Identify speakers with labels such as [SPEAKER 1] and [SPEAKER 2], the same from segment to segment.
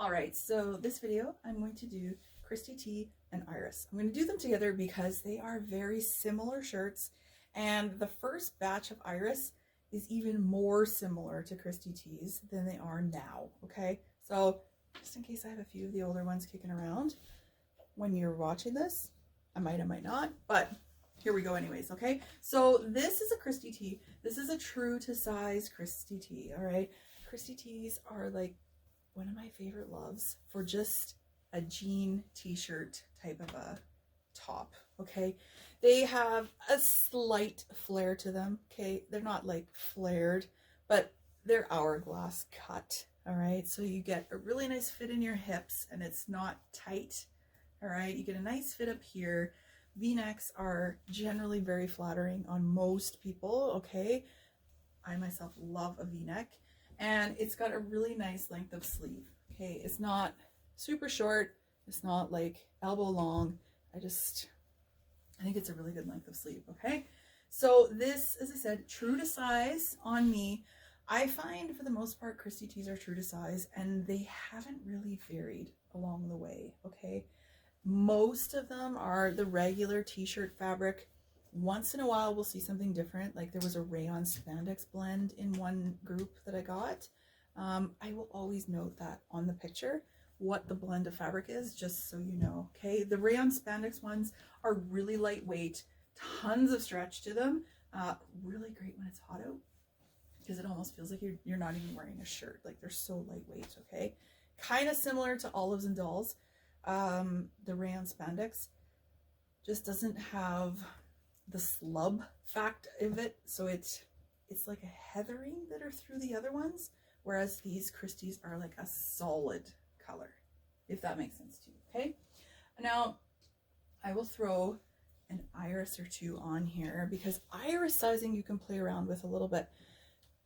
[SPEAKER 1] All right, so this video I'm going to do Christy T and Iris. I'm going to do them together because they are very similar shirts, and the first batch of Iris is even more similar to Christy T's than they are now, okay? So just in case I have a few of the older ones kicking around when you're watching this, I might not, but here we go anyways, okay? So this is a Christy T. This is a true to size Christy T, all right? Christy T's are like one of my favorite loves for just a jean t-shirt type of a top, okay? They have a slight flare to them, okay? They're not like flared, but they're hourglass cut, all right? So you get a really nice fit in your hips and it's not tight, all right? You get a nice fit up here. V-necks are generally very flattering on most people, okay? I myself love a v-neck. And it's got a really nice length of sleeve, okay? It's not super short. It's not like elbow long. I think it's a really good length of sleeve, okay? So this, as I said, true to size on me. I find for the most part, Christy T's are true to size and they haven't really varied along the way, okay? Most of them are the regular t-shirt fabric. Once in a while we'll see something different, like there was a rayon spandex blend in one group that I got. I will always note that on the picture what the blend of fabric is, just so you know, okay? The rayon spandex ones are really lightweight, tons of stretch to them, really great when it's hot out because it almost feels like you're not even wearing a shirt, like they're so lightweight, okay? Kind of similar to Olives and Dolls. The rayon spandex just doesn't have the slub fact of it, so it's like a heathering that are through the other ones, whereas these Christie's are like a solid color, if that makes sense to you, okay? Now I will throw an Iris or two on here because Iris sizing you can play around with a little bit.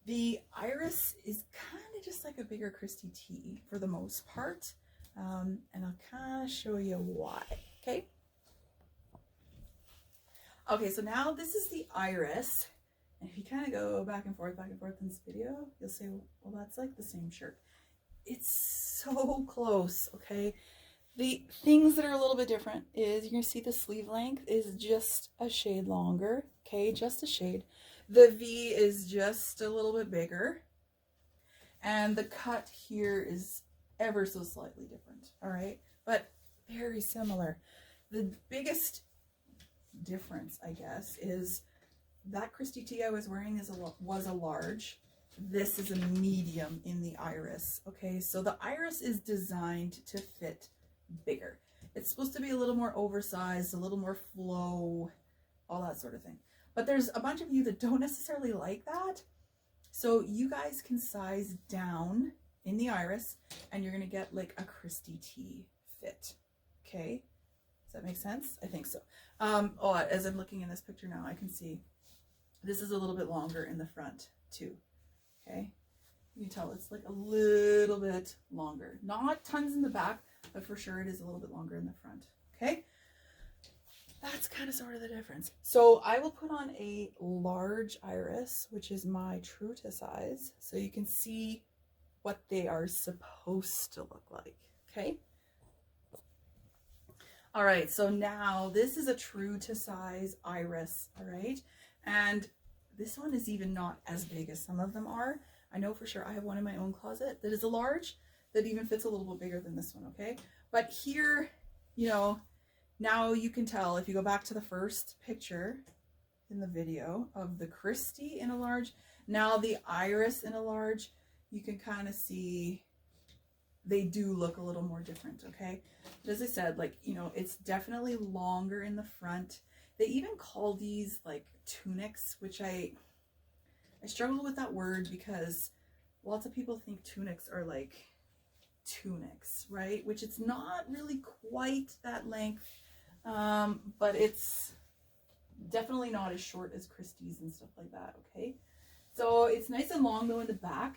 [SPEAKER 1] The Iris is kind of just like a bigger Christy T for the most part, and I'll kind of show you why, okay? Okay, so now this is the Iris, and if you kind of go back and forth in this video, you'll say, well, that's like the same shirt. It's so close, okay? The things that are a little bit different is you're gonna see the sleeve length is just a shade longer, okay? Just a shade. The V is just a little bit bigger, and the cut here is ever so slightly different, all right? But very similar. The biggest difference, I guess, is that Christy T I was wearing was a large. This is a medium in the Iris, okay? So the Iris is designed to fit bigger. It's supposed to be a little more oversized, a little more flow, all that sort of thing. But there's a bunch of you that don't necessarily like that. So you guys can size down in the Iris and you're gonna get like a Christy T fit, okay? Does that make sense? I think so. As I'm looking in this picture now, I can see this is a little bit longer in the front too, okay? You can tell it's like a little bit longer. Not tons in the back, but for sure it is a little bit longer in the front, okay? That's kind of sort of the difference. So I will put on a large Iris, which is my true to size, so you can see what they are supposed to look like, okay? All right, so now this is a true to size Iris, all right? And this one is even not as big as some of them are. I know for sure I have one in my own closet that is a large that even fits a little bit bigger than this one, okay? But here, you know, now you can tell if you go back to the first picture in the video of the Christy in a large, now the Iris in a large, you can kind of see they do look a little more different, okay? But as I said, like, you know, it's definitely longer in the front. They even call these like tunics, which I struggle with that word because lots of people think tunics are like tunics, right? Which it's not really quite that length, but it's definitely not as short as Christie's and stuff like that, okay? So it's nice and long though in the back.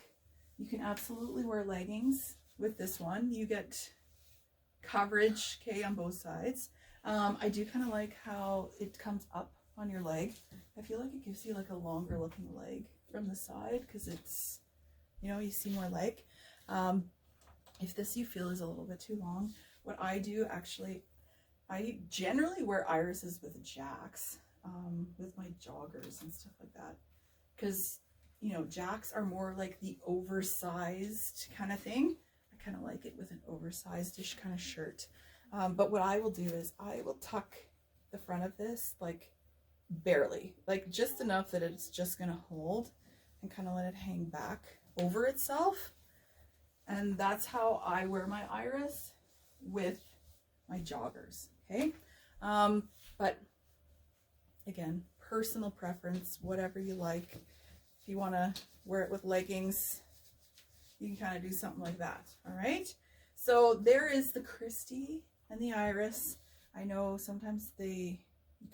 [SPEAKER 1] You can absolutely wear leggings with this one. You get coverage, okay, on both sides. I do kind of like how it comes up on your leg. I feel like it gives you like a longer looking leg from the side because it's, you know, you see more leg. If this you feel is a little bit too long, what I do actually, I generally wear irises with jacks, with my joggers and stuff like that. Because, you know, jacks are more like the oversized kind of thing. I kind of like it with an oversized-ish kind of shirt. But what I will do is I will tuck the front of this like barely, like just enough that it's just going to hold, and kind of let it hang back over itself. And that's how I wear my iris with my joggers. Okay. But again, personal preference, whatever you like. If you want to wear it with leggings, you can kind of do something like that. All right. So there is the Christy and the iris. I know sometimes you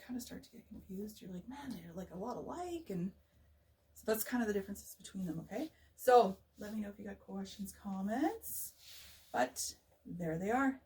[SPEAKER 1] kind of start to get confused. You're like, man, they're like a lot alike. And so that's kind of the differences between them. Okay. So let me know if you got questions, comments, but there they are.